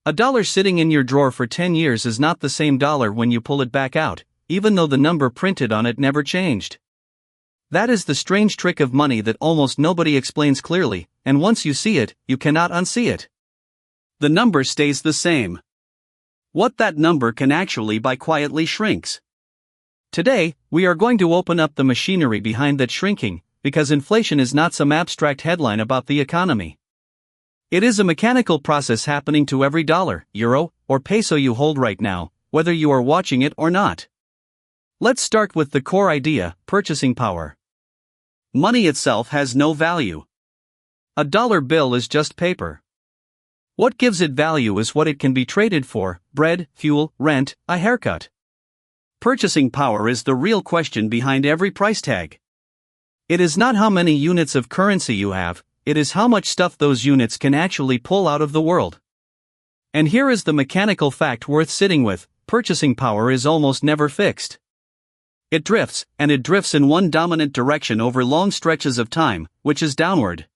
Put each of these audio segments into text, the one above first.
A dollar sitting in your drawer for 10 years is not the same dollar when you pull it back out, even though the number printed on it never changed. That is the strange trick of money that almost nobody explains clearly, and once you see it, you cannot unsee it. The number stays the same. What that number can actually buy quietly shrinks. Today, we are going to open up the machinery behind that shrinking, because inflation is not some abstract headline about the economy. It is a mechanical process happening to every dollar, euro, or peso you hold right now, whether you are watching it or not. Let's start with the core idea, purchasing power. Money itself has no value. A dollar bill is just paper. What gives it value is what it can be traded for: bread, fuel, rent, a haircut. Purchasing power is the real question behind every price tag. It is not how many units of currency you have, it is how much stuff those units can actually pull out of the world. And here is the mechanical fact worth sitting with: purchasing power is almost never fixed. It drifts, and it drifts in one dominant direction over long stretches of time, which is downward.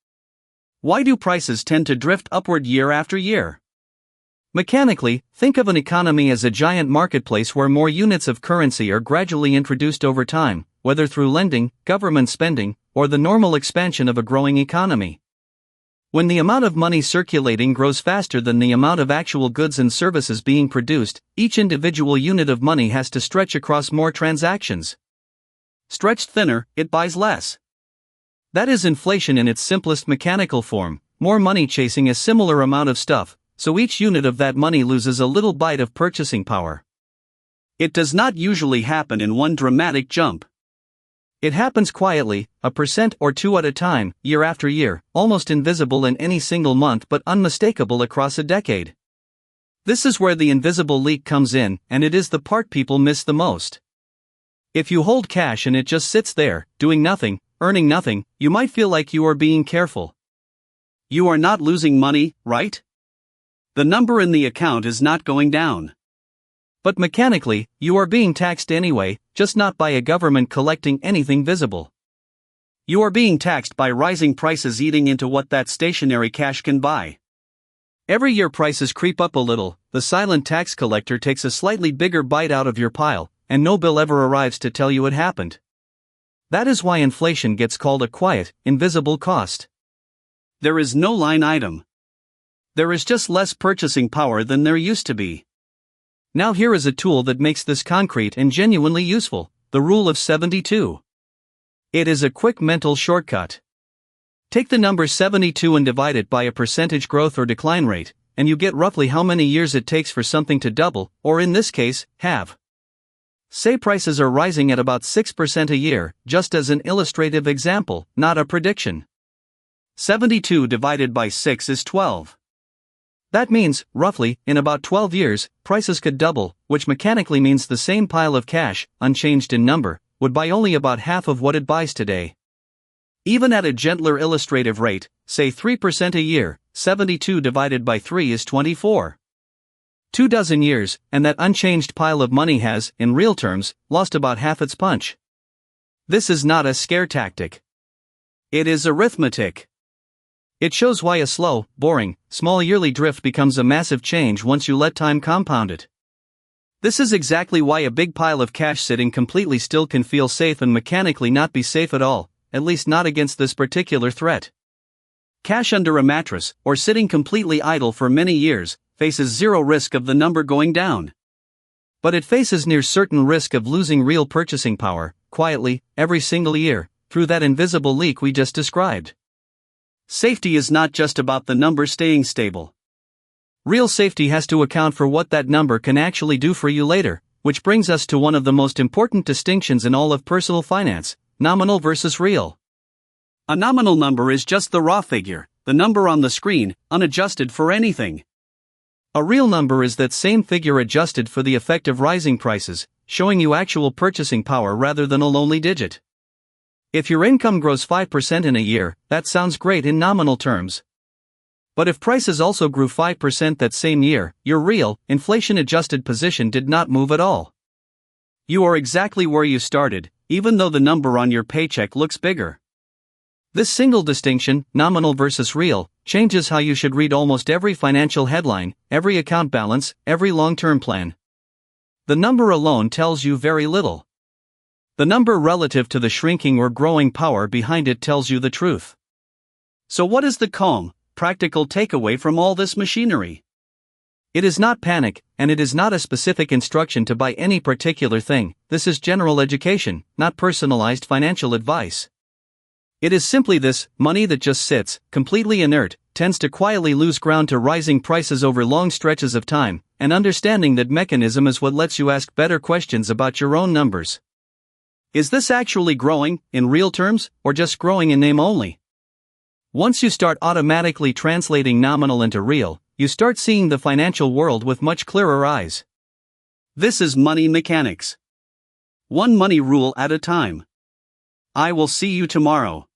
Why do prices tend to drift upward year after year? Mechanically, think of an economy as a giant marketplace where more units of currency are gradually introduced over time, whether through lending, government spending, or the normal expansion of a growing economy. When the amount of money circulating grows faster than the amount of actual goods and services being produced, each individual unit of money has to stretch across more transactions. Stretched thinner, it buys less. That is inflation in its simplest mechanical form: more money chasing a similar amount of stuff, so each unit of that money loses a little bite of purchasing power. It does not usually happen in one dramatic jump. It happens quietly, 1% or 2% at a time, year after year, almost invisible in any single month but unmistakable across a decade. This is where the invisible leak comes in, and it is the part people miss the most. If you hold cash and it just sits there, doing nothing, earning nothing, you might feel like you are being careful. You are not losing money, right? The number in the account is not going down. But mechanically, you are being taxed anyway, just not by a government collecting anything visible. You are being taxed by rising prices eating into what that stationary cash can buy. Every year prices creep up a little, the silent tax collector takes a slightly bigger bite out of your pile, and no bill ever arrives to tell you it happened. That is why inflation gets called a quiet, invisible cost. There is no line item. There is just less purchasing power than there used to be. Now here is a tool that makes this concrete and genuinely useful: the rule of 72. It is a quick mental shortcut. Take the number 72 and divide it by a percentage growth or decline rate, and you get roughly how many years it takes for something to double, or in this case, halve. Say prices are rising at about 6% a year, just as an illustrative example, not a prediction. 72 divided by 6 is 12. That means, roughly, in about 12 years, prices could double, which mechanically means the same pile of cash, unchanged in number, would buy only about half of what it buys today. Even at a gentler illustrative rate, say 3% a year, 72 divided by 3 is 24. 2 dozen years, and that unchanged pile of money has, in real terms, lost about half its punch. This is not a scare tactic. It is arithmetic. It shows why a slow, boring, small yearly drift becomes a massive change once you let time compound it. This is exactly why a big pile of cash sitting completely still can feel safe and mechanically not be safe at all, at least not against this particular threat. Cash under a mattress, or sitting completely idle for many years, faces zero risk of the number going down. But it faces near certain risk of losing real purchasing power, quietly, every single year, through that invisible leak we just described. Safety is not just about the number staying stable. Real safety has to account for what that number can actually do for you later, which brings us to one of the most important distinctions in all of personal finance: nominal versus real. A nominal number is just the raw figure, the number on the screen, unadjusted for anything. A real number is that same figure adjusted for the effect of rising prices, showing you actual purchasing power rather than a lonely digit. If your income grows 5% in a year, that sounds great in nominal terms. But if prices also grew 5% that same year, your real, inflation-adjusted position did not move at all. You are exactly where you started, even though the number on your paycheck looks bigger. This single distinction, nominal versus real, changes how you should read almost every financial headline, every account balance, every long-term plan. The number alone tells you very little. The number relative to the shrinking or growing power behind it tells you the truth. So what is the calm, practical takeaway from all this machinery? It is not panic, and it is not a specific instruction to buy any particular thing. This is general education, not personalized financial advice. It is simply this: money that just sits, completely inert, tends to quietly lose ground to rising prices over long stretches of time, and understanding that mechanism is what lets you ask better questions about your own numbers. Is this actually growing, in real terms, or just growing in name only? Once you start automatically translating nominal into real, you start seeing the financial world with much clearer eyes. This is Money Mechanics. One money rule at a time. I will see you tomorrow.